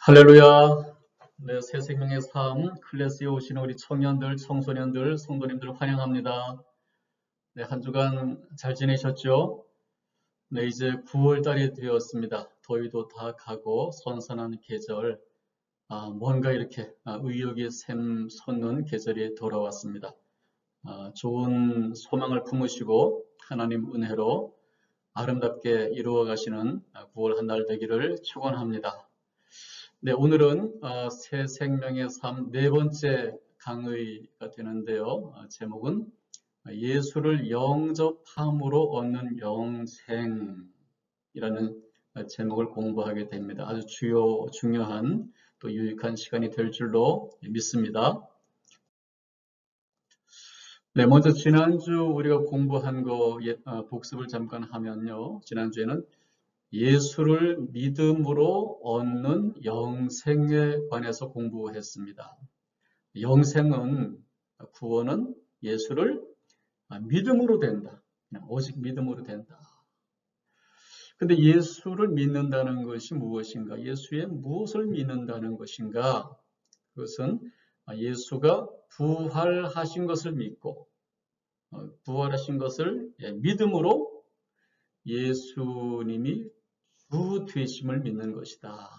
할렐루야. 네, 새 생명의 삶 클래스에 오시는 우리 청년들, 청소년들, 성도님들 환영합니다. 네, 한 주간 잘 지내셨죠? 네, 이제 9월 달이 되었습니다. 더위도 다 가고 선선한 계절, 뭔가 이렇게 의욕이 샘솟는 계절이 돌아왔습니다. 좋은 소망을 품으시고 하나님 은혜로 아름답게 이루어 가시는 9월 한 달 되기를 축원합니다. 네, 오늘은 새 생명의 삶 네 번째 강의가 되는데요. 제목은 예수를 영접함으로 얻는 영생이라는 제목을 공부하게 됩니다. 아주 중요한 또 유익한 시간이 될 줄로 믿습니다. 네, 먼저 지난주 우리가 공부한 거 복습을 잠깐 하면요. 지난주에는 예수를 믿음으로 얻는 영생에 관해서 공부했습니다. 영생은, 구원은 예수를 믿음으로 된다. 그냥 오직 믿음으로 된다. 근데 예수를 믿는다는 것이 무엇인가? 예수의 무엇을 믿는다는 것인가? 그것은 예수가 부활하신 것을 믿고, 부활하신 것을 믿음으로 예수님이 주 되심을 믿는 것이다.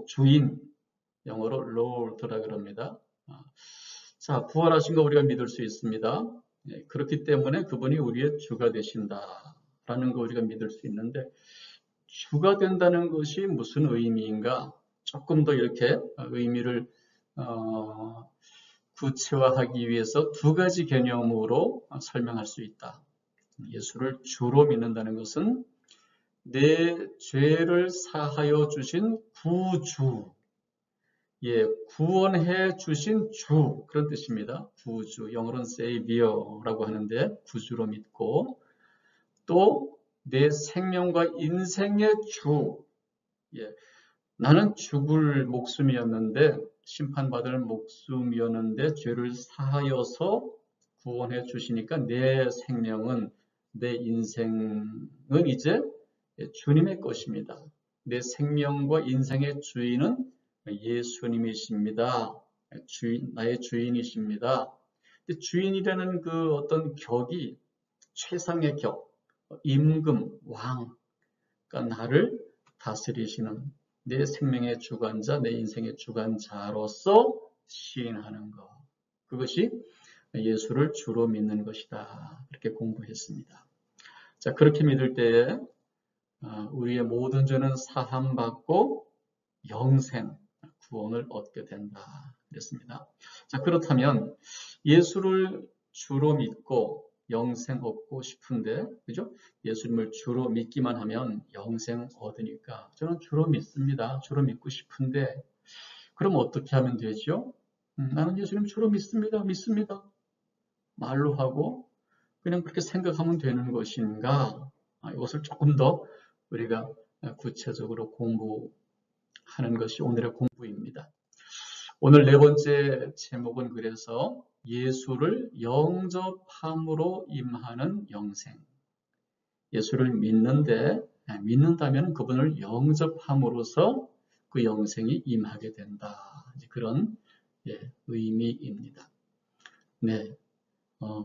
주인, 영어로 Lord라 그럽니다. 자, 부활하신 거 우리가 믿을 수 있습니다. 그렇기 때문에 그분이 우리의 주가 되신다라는 거 우리가 믿을 수 있는데, 주가 된다는 것이 무슨 의미인가? 조금 더 이렇게 의미를 구체화하기 위해서 두 가지 개념으로 설명할 수 있다. 예수를 주로 믿는다는 것은 내 죄를 사하여 주신 구주, 구원해 주신 주, 그런 뜻입니다. 구주, 영어로는 Savior라고 하는데 구주로 믿고, 또 내 생명과 인생의 주, 나는 죽을 목숨이었는데, 심판받을 목숨이었는데 죄를 사하여서 구원해 주시니까 내 생명은, 내 인생은 이제 주님의 것입니다. 내 생명과 인생의 주인은 예수님이십니다. 나의 주인이십니다. 주인이라는 그 어떤 격이 최상의 격, 임금, 왕, 그러니까 나를 다스리시는 내 생명의 주관자, 내 인생의 주관자로서 시인하는 것. 그것이 예수를 주로 믿는 것이다. 이렇게 공부했습니다. 자, 그렇게 믿을 때에 우리의 모든 죄는 사함받고 영생, 구원을 얻게 된다. 그랬습니다. 자, 그렇다면 예수를 주로 믿고 영생 얻고 싶은데, 그죠? 예수님을 주로 믿기만 하면 영생 얻으니까 저는 주로 믿습니다. 주로 믿고 싶은데, 그럼 어떻게 하면 되죠? 나는 예수님 주로 믿습니다. 말로 하고 그냥 그렇게 생각하면 되는 것인가? 이것을 조금 더 우리가 구체적으로 공부하는 것이 오늘의 공부입니다. 오늘 네 번째 제목은 그래서 예수를 영접함으로 임하는 영생. 예수를 믿는다면 그분을 영접함으로써 그 영생이 임하게 된다. 그런 의미입니다. 네,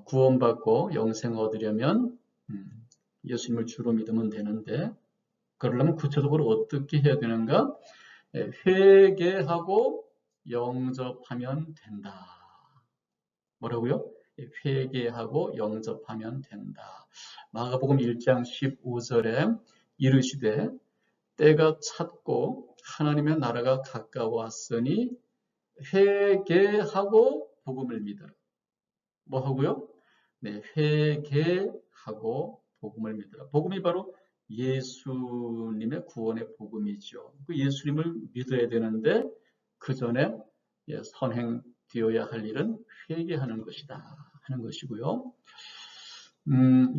구원받고 영생 얻으려면 예수님을 주로 믿으면 되는데, 그러려면 구체적으로 어떻게 해야 되는가? 회개하고 영접하면 된다. 뭐라고요? 회개하고 영접하면 된다. 마가복음 1장 15절에 이르시되 때가 찼고 하나님의 나라가 가까웠으니 회개하고 복음을 믿으라. 뭐 하고요? 네, 회개하고 복음을 믿으라. 복음이 바로 예수님의 구원의 복음이죠. 그 예수님을 믿어야 되는데 그 전에 선행되어야 할 일은 회개하는 것이다 하는 것이고요.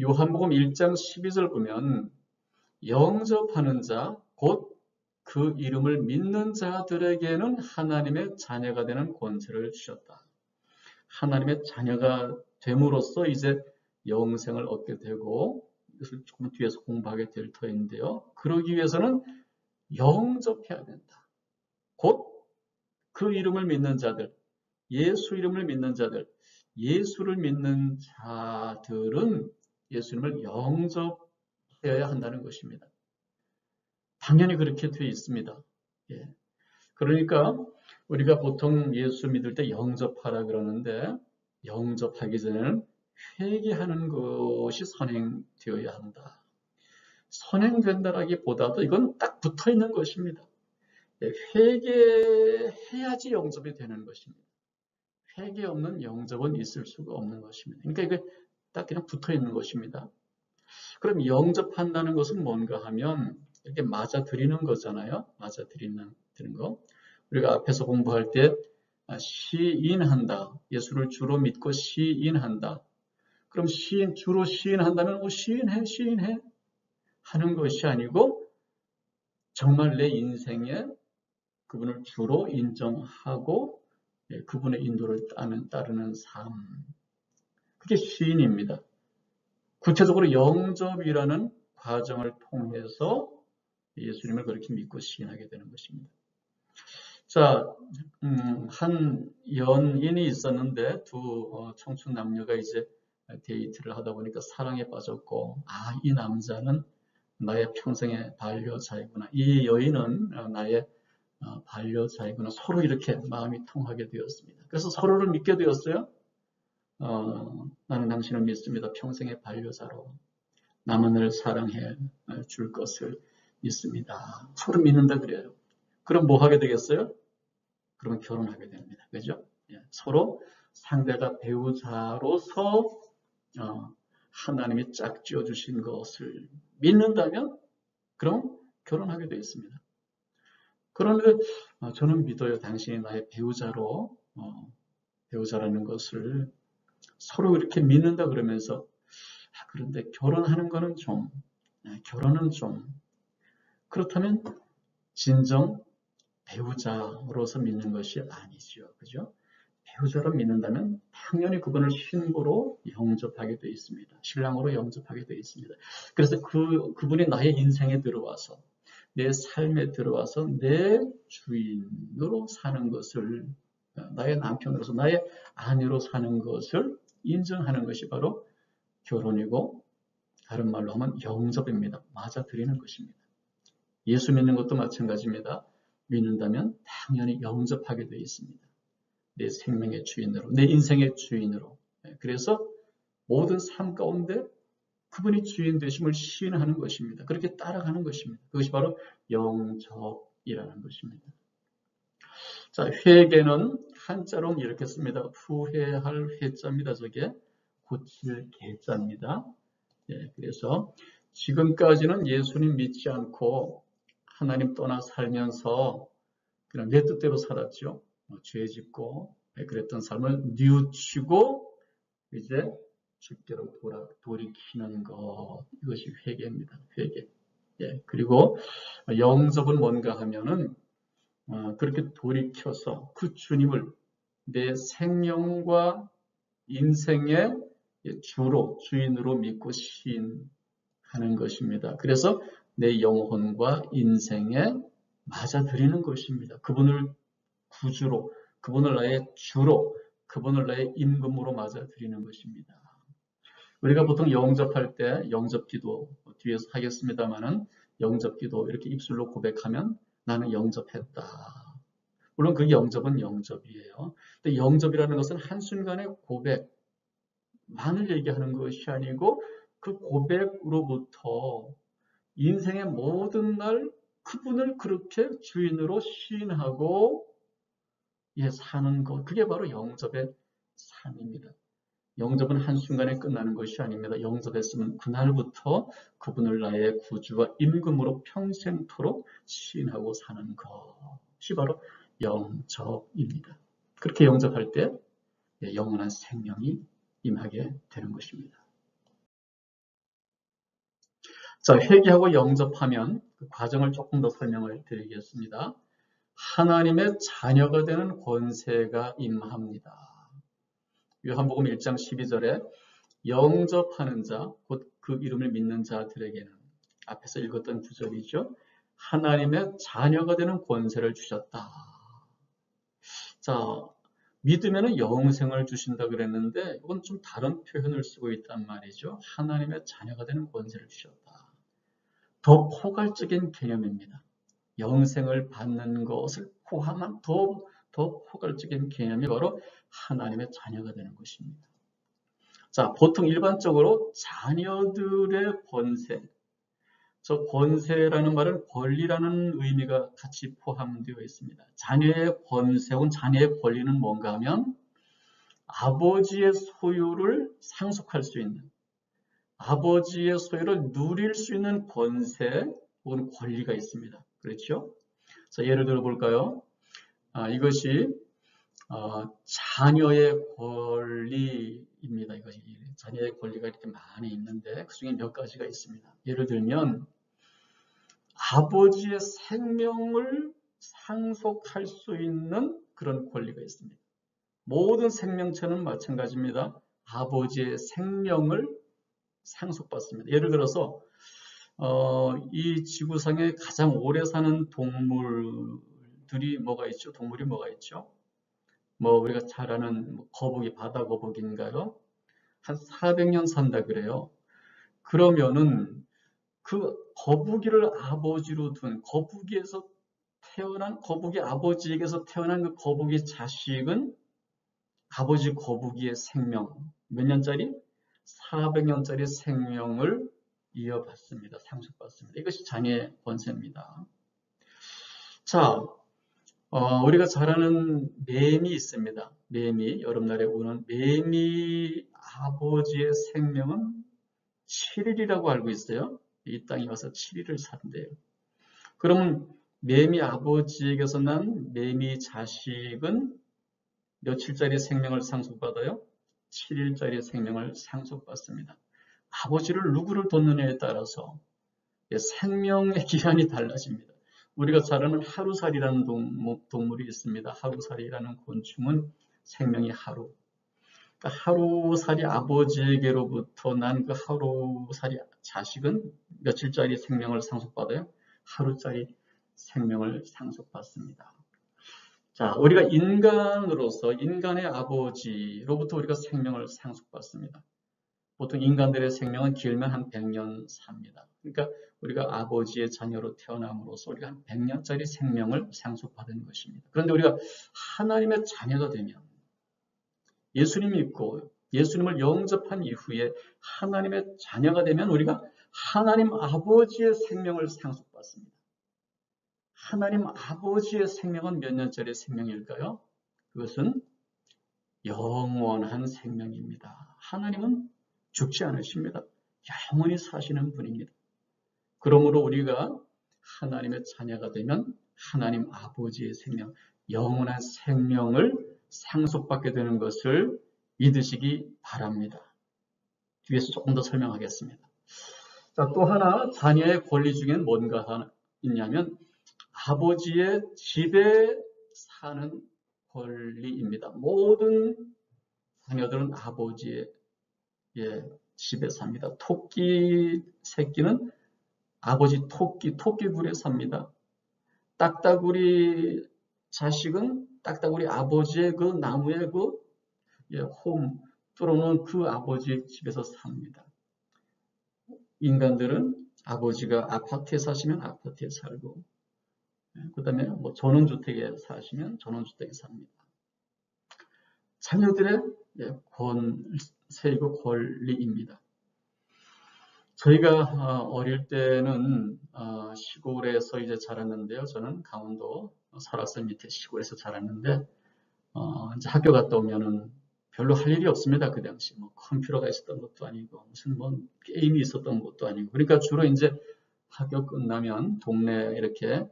요한복음 1장 12절 보면 영접하는 자, 곧 그 이름을 믿는 자들에게는 하나님의 자녀가 되는 권세를 주셨다. 하나님의 자녀가 됨으로써 이제 영생을 얻게 되고, 이것을 조금 뒤에서 공부하게 될 터인데요. 그러기 위해서는 영접해야 된다. 곧 그 이름을 믿는 자들, 예수 이름을 믿는 자들, 예수를 믿는 자들은 예수님을 영접해야 한다는 것입니다. 당연히 그렇게 되어 있습니다. 예. 그러니까 우리가 보통 예수 믿을 때 영접하라 그러는데 영접하기 전에는 회개하는 것이 선행되어야 한다. 선행된다라기보다도 이건 딱 붙어 있는 것입니다. 회개해야지 영접이 되는 것입니다. 회개 없는 영접은 있을 수가 없는 것입니다. 그러니까 이게 딱 그냥 붙어 있는 것입니다. 그럼 영접한다는 것은 뭔가 하면 이렇게 맞아들이는 거잖아요. 맞아들이는 거. 우리가 앞에서 공부할 때 시인한다. 예수를 주로 믿고 시인한다. 그럼 주로 시인한다면 시인해 하는 것이 아니고 정말 내 인생에 그분을 주로 인정하고 그분의 인도를 따르는 삶. 그게 시인입니다. 구체적으로 영접이라는 과정을 통해서 예수님을 그렇게 믿고 시인하게 되는 것입니다. 자, 한 연인이 있었는데 두 청춘 남녀가 이제 데이트를 하다 보니까 사랑에 빠졌고, 이 남자는 나의 평생의 반려자이구나. 이 여인은 나의 반려자이구나. 서로 이렇게 마음이 통하게 되었습니다. 그래서 서로를 믿게 되었어요. 나는 당신을 믿습니다. 평생의 반려자로 나만을 사랑해 줄 것을 믿습니다. 서로 믿는다 그래요. 그럼 뭐 하게 되겠어요? 그러면 결혼하게 됩니다. 그죠? 서로 상대가 배우자로서 하나님이 짝지어 주신 것을 믿는다면 그럼 결혼하게 되어 있습니다. 그런데 저는 믿어요. 당신이 나의 배우자라는 것을 서로 이렇게 믿는다 그러면서 그런데 결혼은 좀 그렇다면 진정 배우자로서 믿는 것이 아니죠. 그죠? 배우자로 믿는다면 당연히 그분을 신부로 영접하게 되어 있습니다. 신랑으로 영접하게 되어 있습니다. 그래서 그분이 나의 인생에 들어와서 내 삶에 들어와서 내 주인으로 사는 것을 나의 남편으로서 나의 아내로 사는 것을 인정하는 것이 바로 결혼이고 다른 말로 하면 영접입니다. 맞아들이는 것입니다. 예수 믿는 것도 마찬가지입니다. 믿는다면 당연히 영접하게 되어 있습니다. 내 생명의 주인으로, 내 인생의 주인으로. 그래서 모든 삶 가운데 그분이 주인 되심을 시인하는 것입니다. 그렇게 따라가는 것입니다. 그것이 바로 영접이라는 것입니다. 자, 회개는 한자로 이렇게 씁니다. 후회할 회자입니다. 저게 고칠 개자입니다. 그래서 지금까지는 예수님 믿지 않고 하나님 떠나 살면서 그냥 내 뜻대로 살았죠. 죄 짓고 그랬던 삶을 뉘우치고 이제 주께로 돌이키는 것, 이것이 회개입니다. 회개. 그리고 영접은 뭔가 하면은 그렇게 돌이켜서 그 주님을 내 생명과 인생의 주인으로 믿고 시인하는 것입니다. 그래서 내 영혼과 인생에 맞아들이는 것입니다. 그분을 구주로, 그분을 나의 주로, 그분을 나의 임금으로 맞아들이는 것입니다. 우리가 보통 영접할 때 영접기도 뒤에서 하겠습니다만은 영접기도 이렇게 입술로 고백하면 나는 영접했다. 물론 그 영접은 영접이에요. 근데 영접이라는 것은 한순간의 고백만을 얘기하는 것이 아니고 그 고백으로부터 인생의 모든 날 그분을 그렇게 주인으로 시인하고 사는 것, 그게 바로 영접의 삶입니다. 영접은 한순간에 끝나는 것이 아닙니다. 영접했으면 그날부터 그분을 나의 구주와 임금으로 평생토록 시인하고 사는 것이 바로 영접입니다. 그렇게 영접할 때 영원한 생명이 임하게 되는 것입니다. 자, 회개하고 영접하면 그 과정을 조금 더 설명을 드리겠습니다. 하나님의 자녀가 되는 권세가 임합니다. 요한복음 1장 12절에 영접하는 자, 곧 그 이름을 믿는 자들에게는 앞에서 읽었던 구절이죠. 하나님의 자녀가 되는 권세를 주셨다. 자, 믿으면 영생을 주신다 그랬는데 이건 좀 다른 표현을 쓰고 있단 말이죠. 하나님의 자녀가 되는 권세를 주셨다. 더 포괄적인 개념입니다. 영생을 받는 것을 포함한 더 포괄적인 개념이 바로 하나님의 자녀가 되는 것입니다. 자, 보통 일반적으로 자녀들의 권세, 저 권세라는 말은 권리라는 의미가 같이 포함되어 있습니다. 자녀의 권세 혹은 자녀의 권리는 뭔가 하면 아버지의 소유를 상속할 수 있는, 아버지의 소유를 누릴 수 있는 권세 혹은 권리가 있습니다. 그렇죠? 자, 예를 들어 볼까요? 이것이 자녀의 권리입니다. 이것이 자녀의 권리가 이렇게 많이 있는데 그 중에 몇 가지가 있습니다. 예를 들면 아버지의 생명을 상속할 수 있는 그런 권리가 있습니다. 모든 생명체는 마찬가지입니다. 아버지의 생명을 상속받습니다. 예를 들어서 이 지구상에 가장 오래 사는 동물들이 뭐가 있죠? 동물이 뭐가 있죠? 뭐 우리가 잘 아는 거북이, 바다 거북인가요? 한 400년 산다 그래요. 그러면은 그 거북이를 아버지로 둔 거북이에서 태어난 거북이 아버지에게서 태어난 그 거북이 자식은 아버지 거북이의 생명 몇 년짜리? 400년짜리 생명을 이어받습니다. 상속받습니다. 이것이 자녀의 권세입니다. 자, 우리가 잘 아는 매미 있습니다. 매미, 여름날에 우는 매미 아버지의 생명은 7일이라고 알고 있어요. 이 땅에 와서 7일을 산대요. 그러면 매미 아버지에게서 난 매미 자식은 며칠짜리 생명을 상속받아요? 7일짜리 생명을 상속받습니다. 아버지를 누구를 돕느냐에 따라서 생명의 기한이 달라집니다. 우리가 잘 아는 하루살이라는 동물이 있습니다. 하루살이라는 곤충은 생명이 하루. 그러니까 하루살이 아버지에게로부터 난 그 하루살이 자식은 며칠짜리 생명을 상속받아요? 하루짜리 생명을 상속받습니다. 자, 우리가 인간으로서 인간의 아버지로부터 우리가 생명을 상속받습니다. 보통 인간들의 생명은 길면 한 100년 삽니다. 그러니까 우리가 아버지의 자녀로 태어남으로써 우리가 한 100년짜리 생명을 상속받은 것입니다. 그런데 우리가 하나님의 자녀가 되면 예수님 믿고 예수님을 영접한 이후에 하나님의 자녀가 되면 우리가 하나님 아버지의 생명을 상속받습니다. 하나님 아버지의 생명은 몇 년짜리 생명일까요? 그것은 영원한 생명입니다. 하나님은 죽지 않으십니다. 영원히 사시는 분입니다. 그러므로 우리가 하나님의 자녀가 되면 하나님 아버지의 생명, 영원한 생명을 상속받게 되는 것을 믿으시기 바랍니다. 뒤에서 조금 더 설명하겠습니다. 자, 또 하나 자녀의 권리 중에는 뭔가 있냐면 아버지의 집에 사는 권리입니다. 모든 자녀들은 아버지의 집에 삽니다. 토끼 새끼는 아버지 토끼굴에 삽니다. 딱따구리 자식은 딱따구리 아버지의 그 나무의 홈 뚫어놓은 그 아버지의 집에서 삽니다. 인간들은 아버지가 아파트에 사시면 아파트에 살고, 그 다음에 뭐 전원주택에 사시면 전원주택에 삽니다. 자녀들의 권세이고 권리입니다. 저희가 어릴 때는 시골에서 이제 자랐는데요. 저는 강원도 설악산 밑에 시골에서 자랐는데 이제 학교 갔다 오면은 별로 할 일이 없습니다. 그 당시 뭐 컴퓨터가 있었던 것도 아니고 무슨 뭐 게임이 있었던 것도 아니고 그러니까 주로 이제 학교 끝나면 동네 이렇게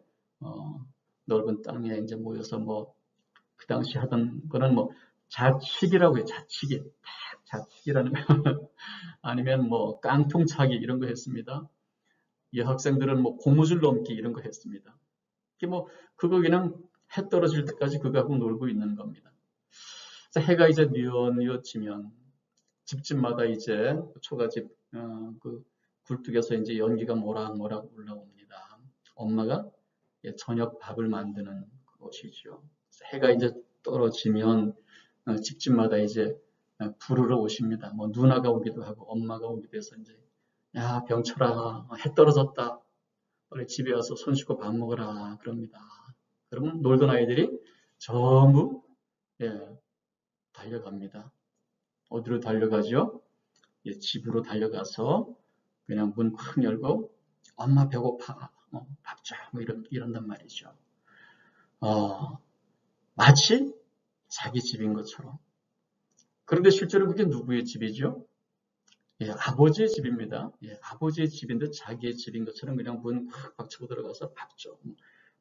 넓은 땅에 이제 모여서 뭐 그 당시 하던 거는 뭐 자치기라고 해요. 자치기라는 거. 아니면 뭐 깡통 차기 이런 거 했습니다. 여학생들은 뭐 고무줄 넘기 이런 거 했습니다. 뭐 그거 그냥 해 떨어질 때까지 그거 하고 놀고 있는 겁니다. 해가 이제 뉘엿뉘엿지면 집집마다 이제 초가집 그 굴뚝에서 이제 연기가 모락모락 올라옵니다. 엄마가 저녁 밥을 만드는 것이죠. 해가 이제 떨어지면 집집마다 이제 부르러 오십니다. 뭐 누나가 오기도 하고 엄마가 오기도 해서 이제 야 병철아 해 떨어졌다. 빨리 집에 와서 손 씻고 밥 먹으라 그럽니다. 그러면 놀던 아이들이 전부 달려갑니다. 어디로 달려가죠? 집으로 달려가서 그냥 문 콱 열고 엄마 배고파 밥 줘. 뭐 이런단 말이죠. 마치 자기 집인 것처럼. 그런데 실제로 그게 누구의 집이죠? 아버지의 집입니다. 아버지의 집인데 자기의 집인 것처럼 그냥 문 콱 박치고 들어가서 밥 줘.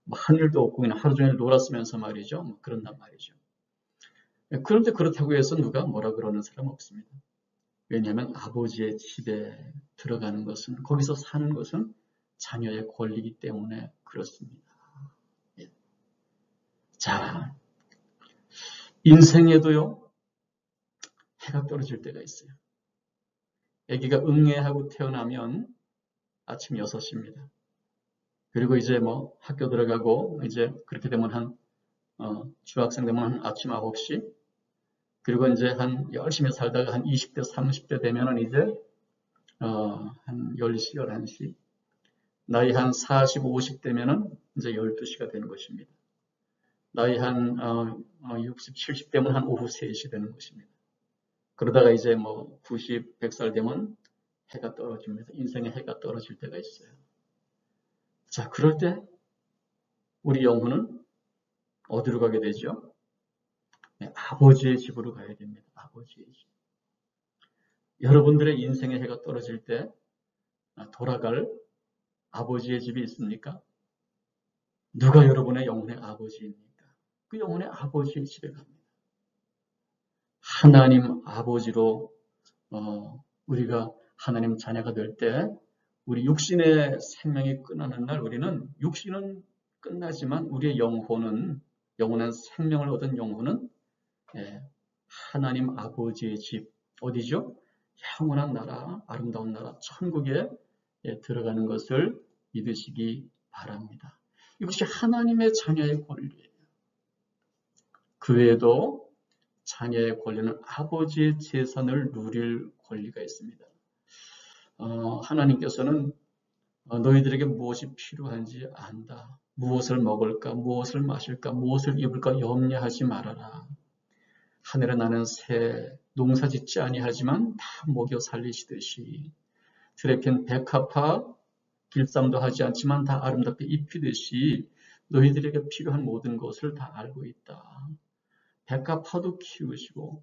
뭐 한 일도 없고 그냥 하루 종일 놀았으면서 말이죠. 뭐 그런단 말이죠. 그런데 그렇다고 해서 누가 뭐라 그러는 사람 없습니다. 왜냐하면 아버지의 집에 들어가는 것은, 거기서 사는 것은 자녀의 권리이기 때문에 그렇습니다. 자, 인생에도요, 해가 떨어질 때가 있어요. 아기가 응애하고 태어나면 아침 6시입니다. 그리고 이제 뭐 학교 들어가고 이제 그렇게 되면 중학생 되면 한 아침 9시, 그리고 이제 한 열심히 살다가 한 20대, 30대 되면은 이제 한 10시, 11시, 나이 한 40, 50 되면은 이제 12시가 되는 것입니다. 나이 한 60, 70 되면 한 오후 3시 되는 것입니다. 그러다가 이제 뭐 90, 100살 되면 해가 떨어집니다. 인생의 해가 떨어질 때가 있어요. 자, 그럴 때 우리 영혼은 어디로 가게 되죠? 아버지의 집으로 가야 됩니다. 아버지의 집. 여러분들의 인생의 해가 떨어질 때 돌아갈 아버지의 집이 있습니까? 누가 여러분의 영혼의 아버지입니까? 그 영혼의 아버지의 집에 갑니다. 하나님 아버지로 우리가 하나님 자녀가 될 때 우리 육신의 생명이 끝나는 날 우리는 육신은 끝나지만 우리의 영혼은 영원한 생명을 얻은 영혼은 하나님 아버지의 집 어디죠? 영원한 나라, 아름다운 나라, 천국에 들어가는 것을 믿으시기 바랍니다. 이것이 하나님의 자녀의 권리예요. 그 외에도 자녀의 권리는 아버지의 재산을 누릴 권리가 있습니다. 하나님께서는 너희들에게 무엇이 필요한지 안다. 무엇을 먹을까, 무엇을 마실까, 무엇을 입을까 염려하지 말아라. 하늘에 나는 새, 농사 짓지 아니하지만 다 먹여 살리시듯이 들에 핀 백합화, 길쌈도 하지 않지만 다 아름답게 입히듯이 너희들에게 필요한 모든 것을 다 알고 있다. 백합화도 키우시고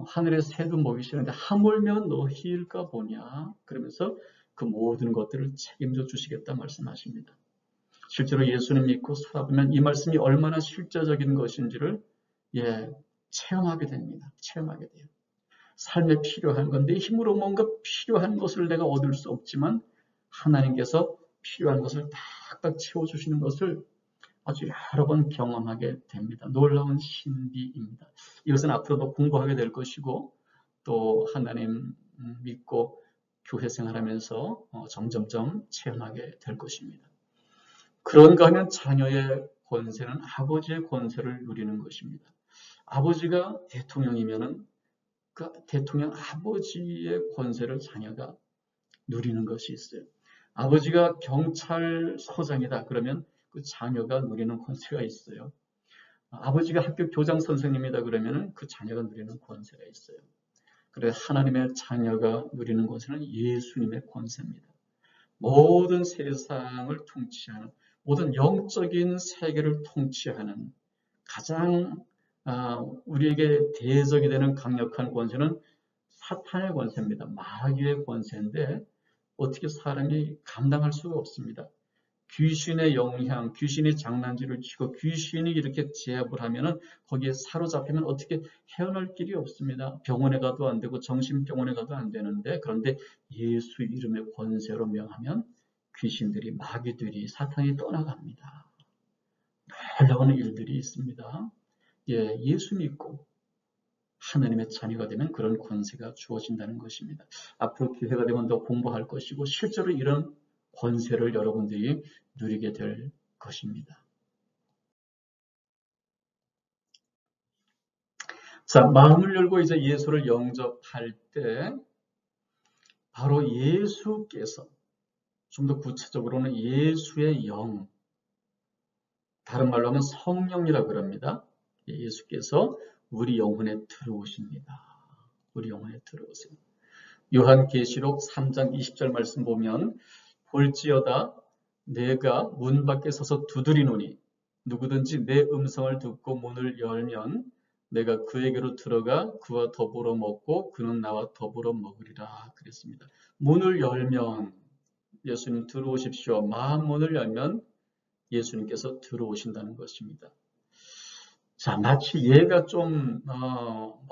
하늘의 새도 먹이시는데 하물며 너희일까 보냐. 그러면서 그 모든 것들을 책임져 주시겠다 말씀하십니다. 실제로 예수님 믿고 살아보면 이 말씀이 얼마나 실제적인 것인지를 체험하게 됩니다. 체험하게 돼요. 삶에 필요한 건 내 힘으로 뭔가 필요한 것을 내가 얻을 수 없지만 하나님께서 필요한 것을 탁탁 채워주시는 것을 아주 여러 번 경험하게 됩니다. 놀라운 신비입니다. 이것은 앞으로도 공부하게 될 것이고 또 하나님 믿고 교회 생활하면서 점점점 체험하게 될 것입니다. 그런가 하면 자녀의 권세는 아버지의 권세를 누리는 것입니다. 아버지가 대통령이면은 그 대통령 아버지의 권세를 자녀가 누리는 것이 있어요. 아버지가 경찰서장이다 그러면 그 자녀가 누리는 권세가 있어요. 아버지가 학교 교장 선생님이다 그러면 그 자녀가 누리는 권세가 있어요. 그래서 하나님의 자녀가 누리는 권세는 예수님의 권세입니다. 모든 세상을 통치하는, 모든 영적인 세계를 통치하는 가장 우리에게 대적이 되는 강력한 권세는 사탄의 권세입니다. 마귀의 권세인데 어떻게 사람이 감당할 수가 없습니다. 귀신의 영향, 귀신이 장난질을 치고 귀신이 이렇게 제압을 하면은 거기에 사로잡히면 어떻게 헤어날 길이 없습니다. 병원에 가도 안 되고 정신병원에 가도 안 되는데 그런데 예수 이름의 권세로 명하면 귀신들이, 마귀들이, 사탄이 떠나갑니다. 놀라운 일들이 있습니다. 예수 믿고 하나님의 자녀가 되면 그런 권세가 주어진다는 것입니다. 앞으로 기회가 되면 더 공부할 것이고 실제로 이런 권세를 여러분들이 누리게 될 것입니다. 자, 마음을 열고 이제 예수를 영접할 때 바로 예수께서, 좀 더 구체적으로는 예수의 영, 다른 말로 하면 성령이라고 합니다. 예수께서 우리 영혼에 들어오십니다. 우리 영혼에 들어오세요. 요한계시록 3장 20절 말씀 보면 볼지어다 내가 문 밖에 서서 두드리노니 누구든지 내 음성을 듣고 문을 열면 내가 그에게로 들어가 그와 더불어 먹고 그는 나와 더불어 먹으리라 그랬습니다. 문을 열면 예수님 들어오십시오. 마음 문을 열면 예수님께서 들어오신다는 것입니다. 자, 마치 얘가 좀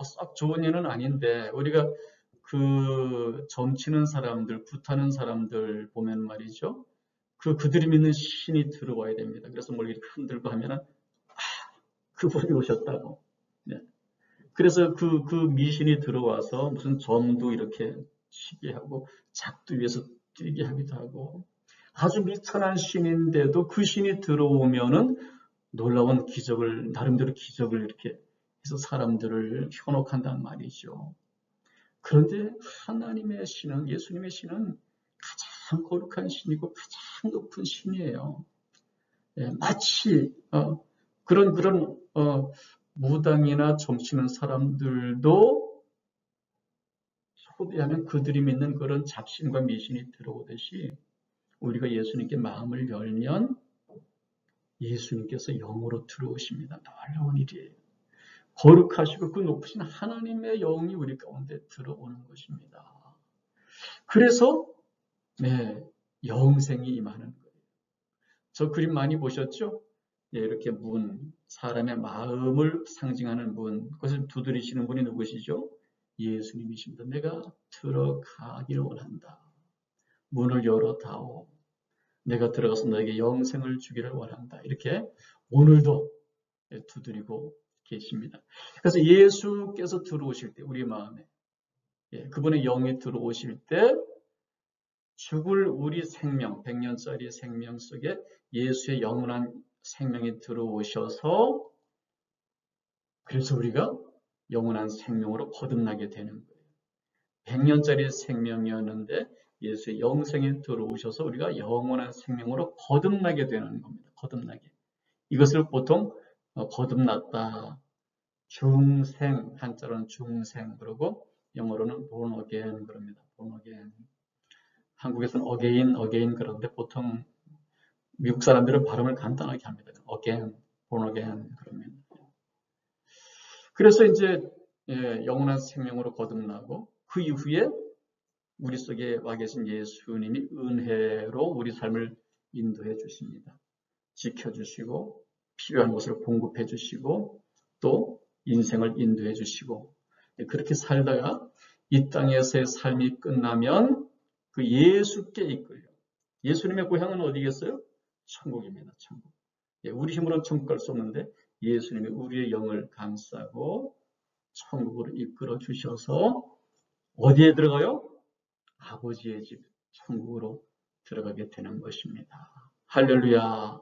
썩 좋은 일은 아닌데 우리가 그 점치는 사람들, 굿하는 사람들 보면 말이죠. 그들이 믿는 신이 들어와야 됩니다. 그래서 뭘 이렇게 흔들고 하면은 그분이 오셨다고. 네. 그래서 그 미신이 들어와서 무슨 점도 이렇게 치게 하고 작두 위에서 뛰게 하기도 하고 아주 미천한 신인데도 그 신이 들어오면은 놀라운 기적을, 나름대로 기적을 이렇게 해서 사람들을 현혹한단 말이죠. 그런데 하나님의 신은, 예수님의 신은 가장 거룩한 신이고 가장 높은 신이에요. 예, 마치 그런 무당이나 점치는 사람들도 소비하면 그들이 믿는 그런 잡신과 미신이 들어오듯이 우리가 예수님께 마음을 열면 예수님께서 영으로 들어오십니다. 놀라운 일이에요. 거룩하시고 그 높으신 하나님의 영이 우리 가운데 들어오는 것입니다. 그래서 영생이 임하는 거예요. 저 그림 많이 보셨죠? 이렇게 문, 사람의 마음을 상징하는 문, 그것을 두드리시는 분이 누구시죠? 예수님이십니다. 내가 들어가기를 원한다. 문을 열어다오. 내가 들어가서 너에게 영생을 주기를 원한다. 이렇게 오늘도 두드리고 계십니다. 그래서 예수께서 들어오실 때 우리 마음에 그분의 영이 들어오실 때 죽을 우리 생명, 100년짜리 생명 속에 예수의 영원한 생명이 들어오셔서 그래서 우리가 영원한 생명으로 거듭나게 되는 거예요. 100년짜리 생명이었는데 예수의 영생이 들어오셔서 우리가 영원한 생명으로 거듭나게 되는 겁니다. 거듭나게. 이것을 보통 거듭났다. 중생, 한자로는 중생 그러고 영어로는 born again 그럽니다. born again. 한국에서는 again 그러는데 보통 미국 사람들은 발음을 간단하게 합니다. again, born again 그러면. 그래서 이제 영원한 생명으로 거듭나고 그 이후에 우리 속에 와 계신 예수님이 은혜로 우리 삶을 인도해 주십니다. 지켜주시고 필요한 것을 공급해 주시고 또 인생을 인도해 주시고 그렇게 살다가 이 땅에서의 삶이 끝나면 그 예수께 이끌려. 예수님의 고향은 어디겠어요? 천국입니다. 천국. 우리 힘으로는 천국 갈 수 없는데 예수님이 우리의 영을 감싸고 천국으로 이끌어 주셔서 어디에 들어가요? 아버지의 집 천국으로 들어가게 되는 것입니다. 할렐루야.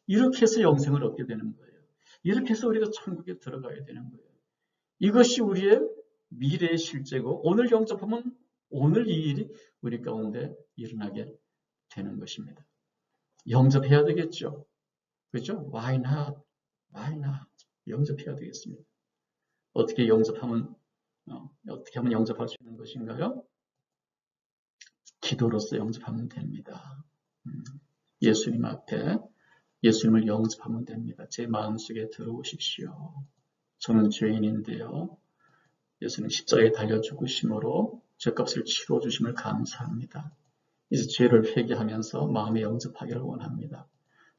이렇게 해서 영생을 얻게 되는 거예요. 이렇게 해서 우리가 천국에 들어가야 되는 거예요. 이것이 우리의 미래의 실제고 오늘 영접하면 오늘 이 일이 우리 가운데 일어나게 되는 것입니다. 영접해야 되겠죠. 그렇죠? Why not? Why not? 영접해야 되겠습니다. 어떻게 영접하면 어떻게 하면 영접할 수 있는 것인가요? 기도로서 영접하면 됩니다. 예수님 앞에 예수님을 영접하면 됩니다. 제 마음속에 들어오십시오. 저는 죄인인데요. 예수님 십자가에 달려 죽으심으로 죄값을 치러 주심을 감사합니다. 이제 죄를 회개하면서 마음에 영접하기를 원합니다.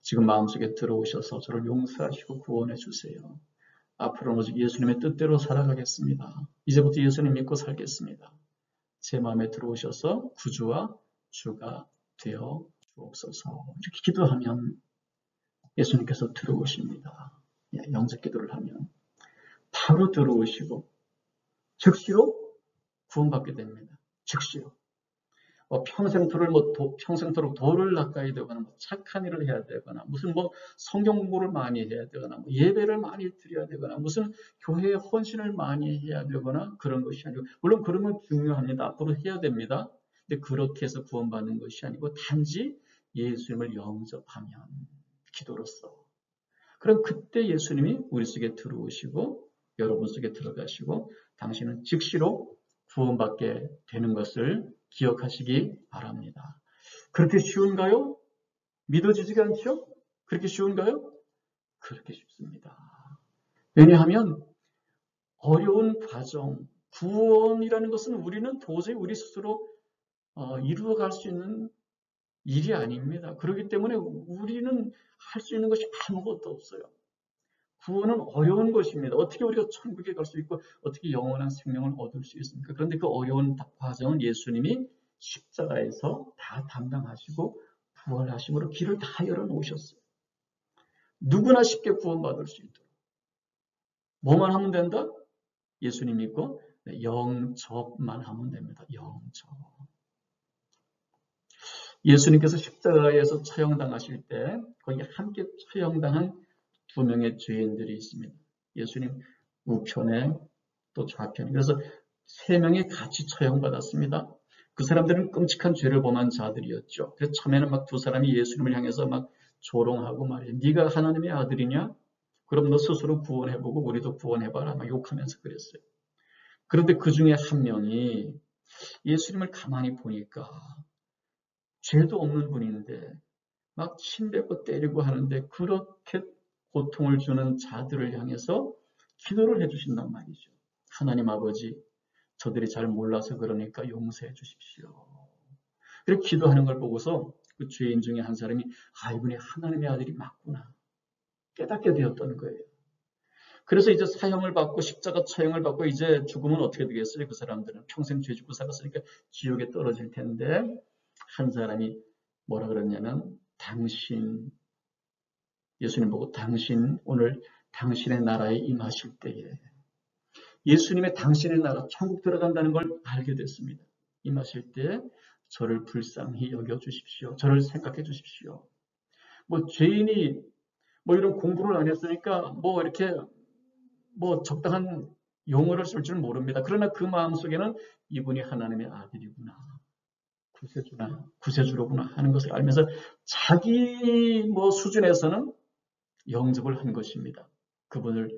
지금 마음속에 들어오셔서 저를 용서하시고 구원해 주세요. 앞으로는 오직 예수님의 뜻대로 살아가겠습니다. 이제부터 예수님 믿고 살겠습니다. 제 마음에 들어오셔서 구주와 주가 되어 주옵소서. 이렇게 기도하면 예수님께서 들어오십니다. 영접 기도를 하면 바로 들어오시고 즉시로 구원받게 됩니다. 즉시로. 평생토록 평생토록 도를 닦아야 되거나 착한 일을 해야 되거나 무슨 성경 공부를 많이 해야 되거나 예배를 많이 드려야 되거나 무슨 교회에 헌신을 많이 해야 되거나 그런 것이 아니고 물론 그런 건 중요합니다. 앞으로 해야 됩니다. 근데 그렇게 해서 구원받는 것이 아니고 단지 예수님을 영접하면 기도로서 그럼 그때 예수님이 우리 속에 들어오시고 여러분 속에 들어가시고 당신은 즉시로 구원받게 되는 것을 기억하시기 바랍니다. 그렇게 쉬운가요? 믿어지지가 않죠? 그렇게 쉬운가요? 그렇게 쉽습니다. 왜냐하면 어려운 과정, 구원이라는 것은 우리는 도저히 우리 스스로 이루어갈 수 있는 일이 아닙니다. 그렇기 때문에 우리는 할 수 있는 것이 아무것도 없어요. 구원은 어려운 것입니다. 어떻게 우리가 천국에 갈 수 있고 어떻게 영원한 생명을 얻을 수 있습니까? 그런데 그 어려운 과정은 예수님이 십자가에서 다 담당하시고 부활하심으로 길을 다 열어놓으셨어요. 누구나 쉽게 구원받을 수 있도록. 뭐만 하면 된다? 예수님 믿고 영접만 하면 됩니다. 영접. 예수님께서 십자가에서 처형당하실 때 거기 함께 처형당한 2명의 죄인들이 있습니다. 예수님 우편에 또 좌편에. 그래서 3명이 같이 처형받았습니다. 그 사람들은 끔찍한 죄를 범한 자들이었죠. 그래서 처음에는 막 2사람이 예수님을 향해서 막 조롱하고 말이에요. 네가 하나님의 아들이냐? 그럼 너 스스로 구원해보고 우리도 구원해봐라. 막 욕하면서 그랬어요. 그런데 그 중에 한 명이 예수님을 가만히 보니까 죄도 없는 분인데 막 침뱉고 때리고 하는데 그렇게 고통을 주는 자들을 향해서 기도를 해주신단 말이죠. 하나님 아버지, 저들이 잘 몰라서 그러니까 용서해 주십시오. 그렇게 기도하는 걸 보고서 그 죄인 중에 한 사람이 이분이 하나님의 아들이 맞구나 깨닫게 되었던 거예요. 그래서 이제 사형을 받고 십자가 처형을 받고 이제 죽으면 어떻게 되겠어요? 그 사람들은 평생 죄 짓고 살았으니까 지옥에 떨어질 텐데 한 사람이 뭐라 그랬냐면 예수님 보고 당신 오늘 당신의 나라에 임하실 때에 예수님의 당신의 나라 천국 들어간다는 걸 알게 됐습니다. 임하실 때 저를 불쌍히 여겨주십시오. 저를 생각해 주십시오. 죄인이 이런 공부를 안 했으니까 이렇게 적당한 용어를 쓸 줄 모릅니다. 그러나 그 마음속에는 이분이 하나님의 아들이구나. 구세주로구나 하는 것을 알면서 자기 수준에서는 영접을 한 것입니다. 그분을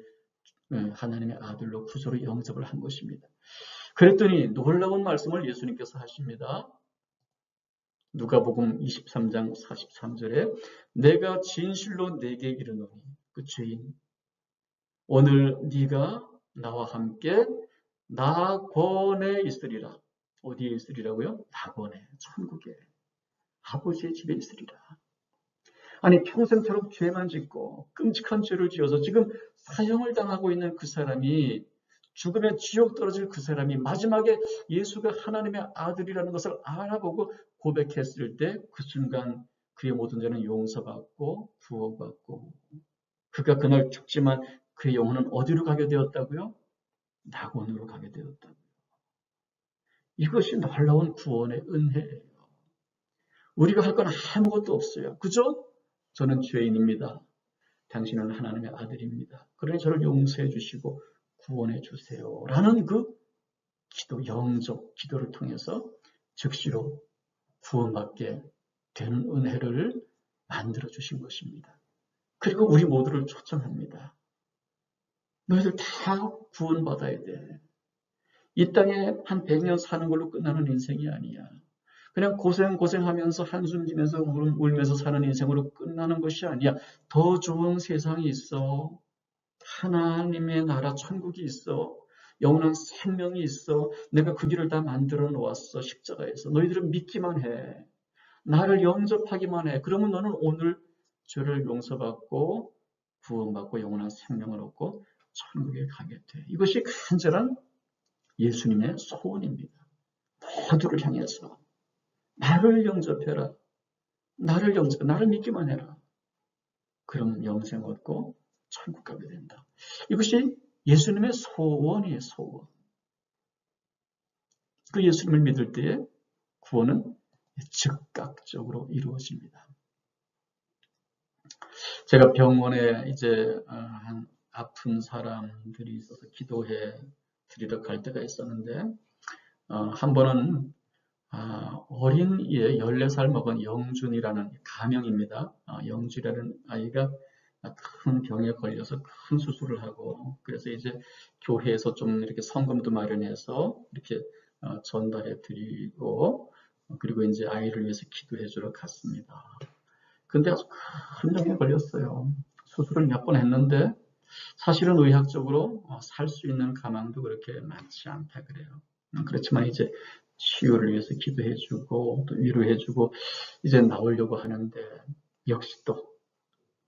하나님의 아들로 구조로 영접을 한 것입니다. 그랬더니 놀라운 말씀을 예수님께서 하십니다. 누가복음 23장 43절에 내가 진실로 네게 이르노니 그 죄인 오늘 네가 나와 함께 낙원에 있으리라. 어디에 있으리라고요? 낙원에, 천국에 아버지의 집에 있으리라. 아니 평생토록 죄만 짓고 끔찍한 죄를 지어서 지금 사형을 당하고 있는 그 사람이 죽음의 지옥 떨어질 그 사람이 마지막에 예수가 하나님의 아들이라는 것을 알아보고 고백했을 때 그 순간 그의 모든 죄는 용서받고 구원받고 그가 그날 죽지만 그의 영혼은 어디로 가게 되었다고요? 낙원으로 가게 되었다고요. 이것이 놀라운 구원의 은혜예요. 우리가 할 건 아무것도 없어요. 그죠? 저는 죄인입니다. 당신은 하나님의 아들입니다. 그러니 저를 용서해 주시고 구원해 주세요. 라는 그 기도, 영접 기도를 통해서 즉시로 구원받게 되는 은혜를 만들어 주신 것입니다. 그리고 우리 모두를 초청합니다. 너희들 다 구원받아야 돼. 이 땅에 한 100년 사는 걸로 끝나는 인생이 아니야. 그냥 고생하면서 한숨 지면서 울면서 사는 인생으로 끝나는 것이 아니야. 더 좋은 세상이 있어. 하나님의 나라 천국이 있어. 영원한 생명이 있어. 내가 그 길을 다 만들어 놓았어. 십자가에서. 너희들은 믿기만 해. 나를 영접하기만 해. 그러면 너는 오늘 죄를 용서받고 구원받고 영원한 생명을 얻고 천국에 가게 돼. 이것이 간절한 예수님의 소원입니다. 모두를 향해서 나를 영접해라. 나를 믿기만 해라. 그럼 영생 얻고 천국 가게 된다. 이것이 예수님의 소원이에요. 소원. 그 예수님을 믿을 때에 구원은 즉각적으로 이루어집니다. 제가 병원에 이제 한 아픈 사람들이 있어서 기도해 드리러 갈 때가 있었는데 한 번은 어린 14살 먹은 영준이라는 가명입니다. 영준이라는 아이가 큰 병에 걸려서 큰 수술을 하고 그래서 이제 교회에서 좀 이렇게 성금도 마련해서 이렇게 전달해 드리고 그리고 이제 아이를 위해서 기도해 주러 갔습니다. 근데 아주 큰 병에 걸렸어요. 수술을 몇 번 했는데 사실은 의학적으로 살 수 있는 가망도 그렇게 많지 않다 그래요. 그렇지만 이제 치유를 위해서 기도해주고 또 위로해주고 이제 나오려고 하는데 역시 또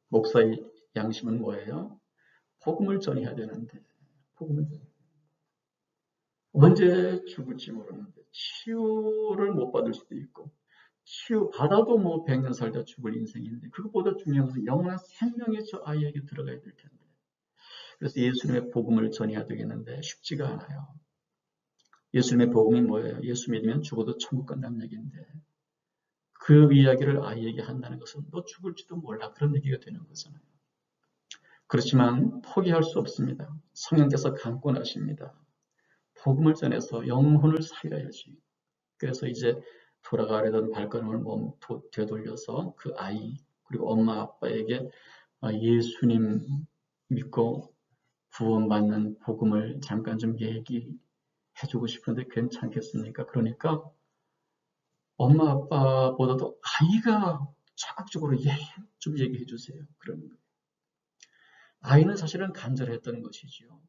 목사의 양심은 뭐예요? 복음을 전해야 되는데 복음을 전해. 언제 죽을지 모르는데 치유를 못 받을 수도 있고 치유 받아도 뭐 100년 살다 죽을 인생인데 그것보다 중요한 것은 영원한 생명이 저 아이에게 들어가야 될 텐데 그래서 예수님의 복음을 전해야 되겠는데 쉽지가 않아요. 예수님의 복음이 뭐예요? 예수 믿으면 죽어도 천국 간다는 얘기인데 그 이야기를 아이에게 한다는 것은 너 죽을지도 몰라 그런 얘기가 되는 거잖아요. 그렇지만 포기할 수 없습니다. 성령께서 강권하십니다. 복음을 전해서 영혼을 살려야지. 그래서 이제 돌아가려던 발걸음을 되돌려서 그 아이 그리고 엄마 아빠에게 예수님 믿고 구원받는 복음을 잠깐 좀 얘기해주고 싶은데 괜찮겠습니까? 그러니까 엄마 아빠보다도 아이가 적극적으로 좀 얘기해 주세요. 그러는 거예요. 아이는 사실은 간절했던 것이지요.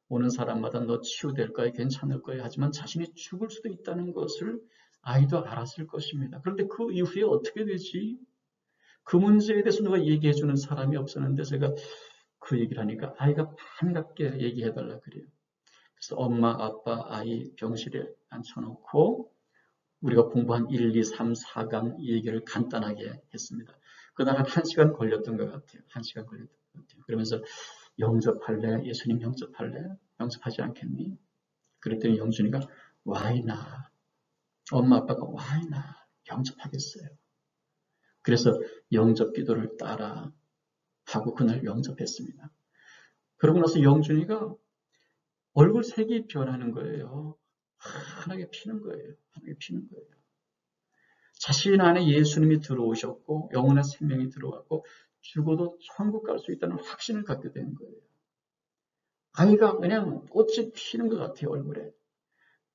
오는 사람마다 너 치유될 거야, 괜찮을 거야 하지만 자신이 죽을 수도 있다는 것을 아이도 알았을 것입니다. 그런데 그 이후에 어떻게 되지? 그 문제에 대해서 누가 얘기해 주는 사람이 없었는데 제가 그 얘기를 하니까 아이가 반갑게 얘기해 달라 그래요. 그래서 엄마, 아빠, 아이 병실에 앉혀놓고 우리가 공부한 1, 2, 3, 4강 얘기를 간단하게 했습니다. 그날 한 1시간 걸렸던 것 같아요. 1시간 걸렸던 것 같아요. 그러면서 영접할래? 예수님 영접할래? 영접하지 않겠니? 그랬더니 영준이가 Why not? 엄마 아빠가 Why not? 영접하겠어요. 그래서 영접 기도를 따라 하고 그날 영접했습니다. 그러고 나서 영준이가 얼굴 색이 변하는 거예요. 환하게 피는 거예요. 환하게 피는 거예요. 자신 안에 예수님이 들어오셨고 영원한 생명이 들어왔고 죽어도 천국 갈 수 있다는 확신을 갖게 된 거예요. 아이가 그냥 꽃이 피는 것 같아요, 얼굴에.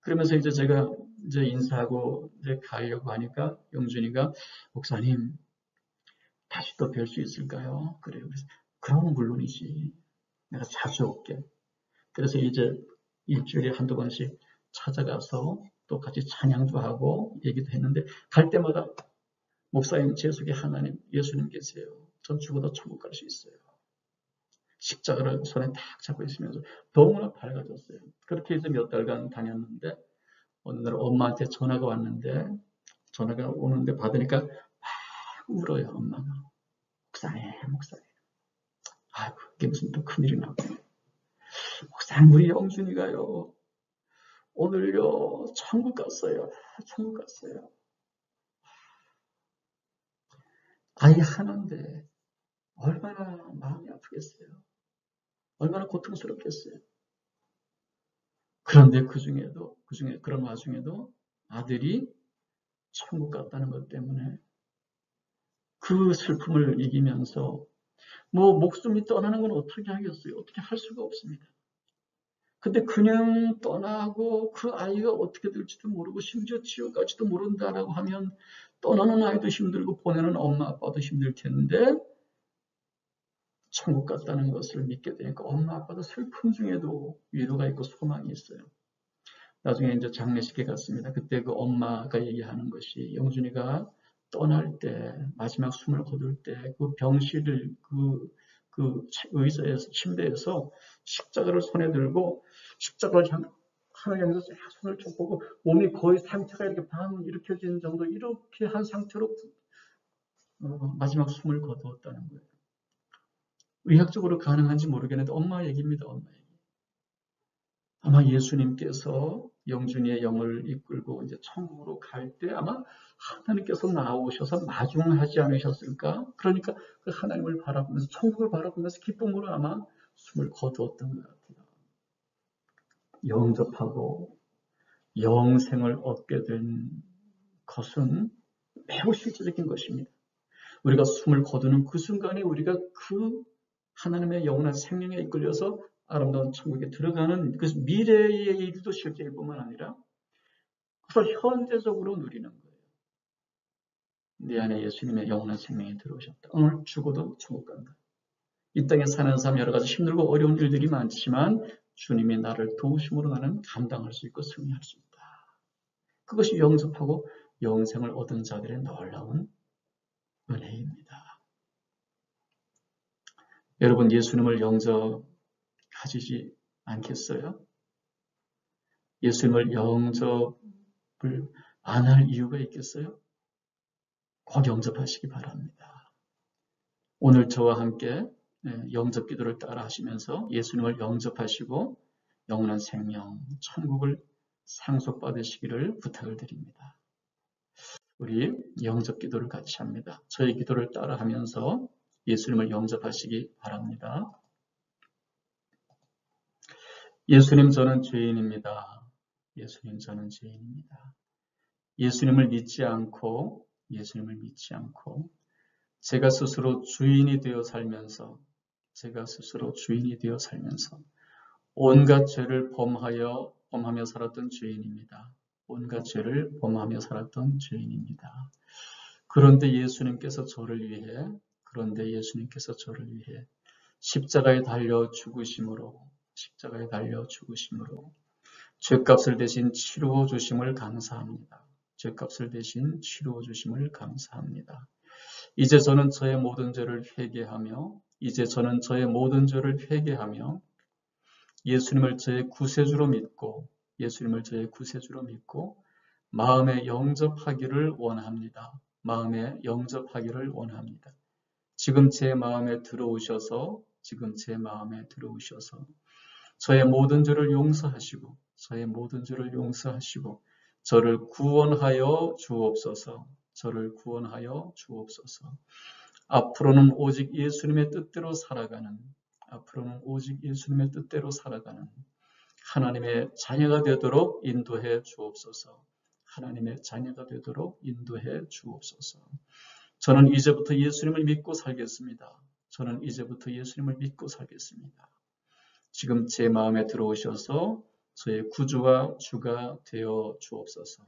그러면서 이제 제가 이제 인사하고 이제 가려고 하니까 영준이가 목사님 다시 또 뵐 수 있을까요? 그래요. 그래서 그럼 물론이지. 내가 자주 올게. 그래서 이제 일주일에 한두 번씩 찾아가서 또 같이 찬양도 하고 얘기도 했는데 갈 때마다 목사님 제 속에 하나님 예수님 계세요. 전 죽어도 천국 갈 수 있어요. 십자가를 손에 탁 잡고 있으면서 너무나 밝아졌어요. 그렇게 이제 몇 달간 다녔는데 어느 날 엄마한테 전화가 왔는데 전화가 오는데 받으니까 막 울어요. 엄마가. 목사님. 아이고 이게 무슨 또 큰일이 나고. 목사님 우리 영준이가요. 오늘요 천국 갔어요. 천국 갔어요. 아이 하나인데 얼마나 마음이 아프겠어요. 얼마나 고통스럽겠어요. 그런데 그런 와중에도 아들이 천국 갔다는 것 때문에 그 슬픔을 이기면서 뭐 목숨이 떠나는 건 어떻게 하겠어요? 어떻게 할 수가 없습니다. 근데 그냥 떠나고 그 아이가 어떻게 될지도 모르고 심지어 치유까지도 모른다라고 하면 떠나는 아이도 힘들고 보내는 엄마 아빠도 힘들 텐데 천국 갔다는 것을 믿게 되니까 엄마 아빠도 슬픔 중에도 위로가 있고 소망이 있어요. 나중에 이제 장례식에 갔습니다. 그때 그 엄마가 얘기하는 것이 영준이가 떠날 때 마지막 숨을 거둘 때 그 병실을 그 의자에서 침대에서 십자가를 손에 들고 십자가를 하나님께서 손을 펴보고 몸이 거의 상태가 이렇게 반 일으켜지는 정도 이렇게 한 상태로 마지막 숨을 거두었다는 거예요. 의학적으로 가능한지 모르겠는데 엄마 얘기입니다. 엄마 얘기. 아마 예수님께서 영준이의 영을 이끌고 이제 천국으로 갈 때 아마 하나님께서 나오셔서 마중하지 않으셨을까? 그러니까 그 하나님을 바라보면서 천국을 바라보면서 기쁨으로 아마 숨을 거두었던 것 같아요. 영접하고 영생을 얻게 된 것은 매우 실제적인 것입니다. 우리가 숨을 거두는 그 순간에 우리가 그 하나님의 영원한 생명에 이끌려서 아름다운 천국에 들어가는 그 미래의 일도 실제일 뿐만 아니라 그걸 현재적으로 누리는 거예요. 내 안에 예수님의 영원한 생명이 들어오셨다. 오늘 죽어도 천국 간다. 이 땅에 사는 삶 여러 가지 힘들고 어려운 일들이 많지만 주님이 나를 도우심으로 나는 감당할 수 있고 승리할 수 있다. 그것이 영접하고 영생을 얻은 자들의 놀라운 은혜입니다. 여러분 예수님을 영접하시지 않겠어요? 예수님을 영접을 안 할 이유가 있겠어요? 꼭 영접하시기 바랍니다. 오늘 저와 함께 영접 기도를 따라 하시면서 예수님을 영접하시고 영원한 생명, 천국을 상속받으시기를 부탁을 드립니다. 우리 영접 기도를 같이 합니다. 저희 기도를 따라 하면서 예수님을 영접하시기 바랍니다. 예수님, 저는 죄인입니다. 예수님, 저는 죄인입니다. 예수님을 믿지 않고 제가 스스로 주인이 되어 살면서 온갖 죄를 범하며 살았던 죄인입니다. 온갖 죄를 범하며 살았던 죄인입니다. 그런데 예수님께서 저를 위해 십자가에 달려 죽으심으로 죄값을 대신 치루어 주심을 감사합니다. 이제 저는 저의 모든 죄를 회개하며 예수님을 저의 구세주로 믿고 마음에 영접하기를 원합니다. 지금 제 마음에 들어오셔서 저의 모든 죄를 용서하시고 저를 구원하여 주옵소서. 앞으로는 오직 예수님의 뜻대로 살아가는 하나님의 자녀가 되도록 인도해 주옵소서. 저는 이제부터 예수님을 믿고 살겠습니다. 지금 제 마음에 들어오셔서 저의 구주와 주가 되어 주옵소서.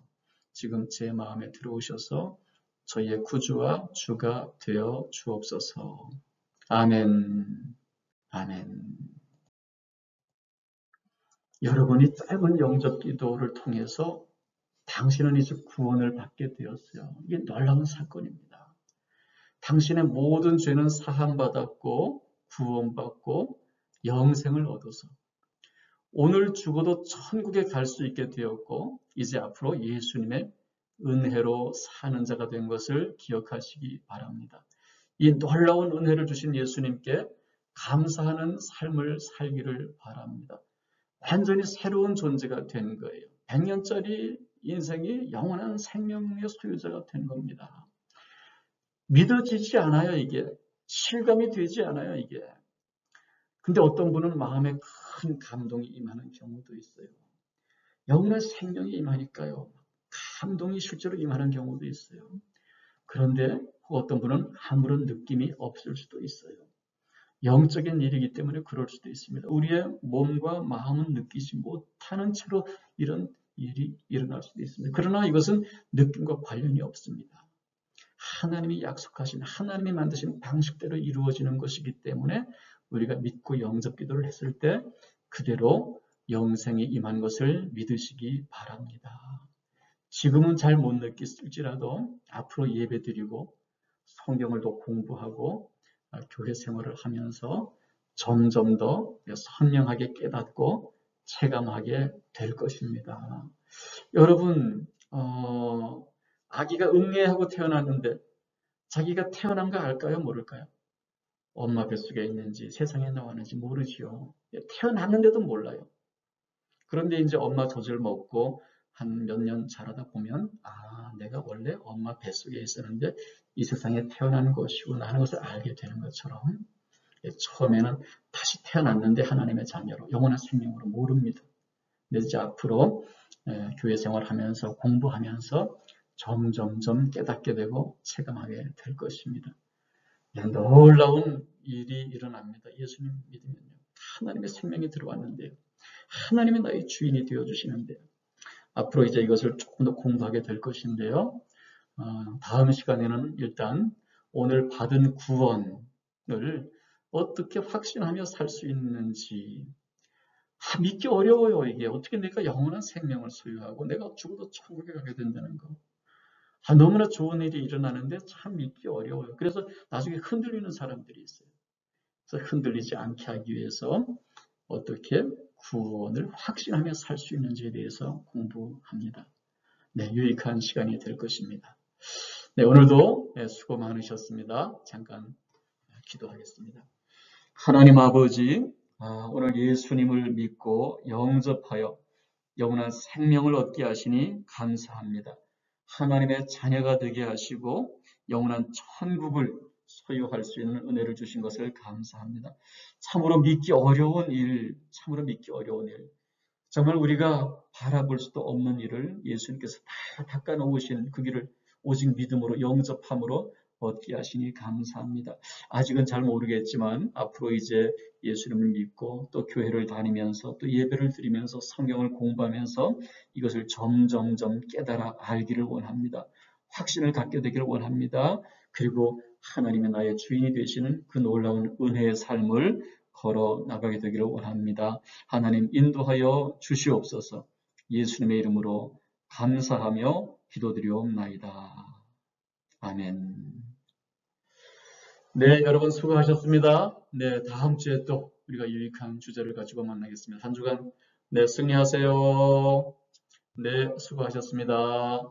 아멘. 여러분이 짧은 영접 기도를 통해서 당신은 이제 구원을 받게 되었어요. 이게 놀라운 사건입니다. 당신의 모든 죄는 사함받았고 구원받고 영생을 얻어서 오늘 죽어도 천국에 갈 수 있게 되었고 이제 앞으로 예수님의 은혜로 사는 자가 된 것을 기억하시기 바랍니다. 이 놀라운 은혜를 주신 예수님께 감사하는 삶을 살기를 바랍니다. 완전히 새로운 존재가 된 거예요. 100년짜리 인생이 영원한 생명의 소유자가 된 겁니다. 믿어지지 않아요, 이게. 실감이 되지 않아요, 이게. 근데 어떤 분은 마음에 큰 감동이 임하는 경우도 있어요. 영원한 생명이 임하니까요. 감동이 실제로 임하는 경우도 있어요. 그런데 어떤 분은 아무런 느낌이 없을 수도 있어요. 영적인 일이기 때문에 그럴 수도 있습니다. 우리의 몸과 마음은 느끼지 못하는 채로 이런 일이 일어날 수도 있습니다. 그러나 이것은 느낌과 관련이 없습니다. 하나님이 약속하신, 하나님이 만드신 방식대로 이루어지는 것이기 때문에 우리가 믿고 영접 기도를 했을 때 그대로 영생이 임한 것을 믿으시기 바랍니다. 지금은 잘 못 느낄지라도 앞으로 예배드리고 성경을 더 공부하고 교회 생활을 하면서 점점 더 선명하게 깨닫고 체감하게 될 것입니다. 여러분, 아기가 응애하고 태어났는데 자기가 태어난 거 알까요? 모를까요? 엄마 뱃속에 있는지 세상에 나왔는지 모르지요. 태어났는데도 몰라요. 그런데 이제 엄마 젖을 먹고 한 몇 년 자라다 보면 내가 원래 엄마 뱃속에 있었는데 이 세상에 태어난 것이구나 하는 것을 알게 되는 것처럼 처음에는 다시 태어났는데 하나님의 자녀로 영원한 생명으로 모릅니다. 근데 이제 앞으로 교회 생활하면서 공부하면서 점점점 깨닫게 되고 체감하게 될 것입니다. 놀라운 일이 일어납니다. 예수님 믿으면요. 하나님의 생명이 들어왔는데요. 하나님이 나의 주인이 되어주시는데요. 앞으로 이제 이것을 조금 더 공부하게 될 것인데요. 다음 시간에는 일단 오늘 받은 구원을 어떻게 확신하며 살 수 있는지 믿기 어려워요. 이게 어떻게 내가 영원한 생명을 소유하고 내가 죽어도 천국에 가게 된다는 거. 너무나 좋은 일이 일어나는데 참 믿기 어려워요. 그래서 나중에 흔들리는 사람들이 있어요. 그래서 흔들리지 않게 하기 위해서 어떻게 구원을 확신하며 살 수 있는지에 대해서 공부합니다. 네, 유익한 시간이 될 것입니다. 네, 오늘도 수고 많으셨습니다. 잠깐 기도하겠습니다. 하나님 아버지, 오늘 예수님을 믿고 영접하여 영원한 생명을 얻게 하시니 감사합니다. 하나님의 자녀가 되게 하시고 영원한 천국을 소유할 수 있는 은혜를 주신 것을 감사합니다. 참으로 믿기 어려운 일, 정말 우리가 바라볼 수도 없는 일을 예수님께서 다 닦아놓으신 그 길을 오직 믿음으로 영접함으로 얻게 하시니 감사합니다. 아직은 잘 모르겠지만 앞으로 이제 예수님을 믿고 또 교회를 다니면서 또 예배를 드리면서 성경을 공부하면서 이것을 점점점 깨달아 알기를 원합니다. 확신을 갖게 되기를 원합니다. 그리고 하나님의 나의 주인이 되시는 그 놀라운 은혜의 삶을 걸어 나가게 되기를 원합니다. 하나님 인도하여 주시옵소서. 예수님의 이름으로 감사하며 기도드리옵나이다. 아멘. 네, 여러분 수고하셨습니다. 네, 다음 주에 또 우리가 유익한 주제를 가지고 만나겠습니다. 한 주간 네, 승리하세요. 네, 수고하셨습니다.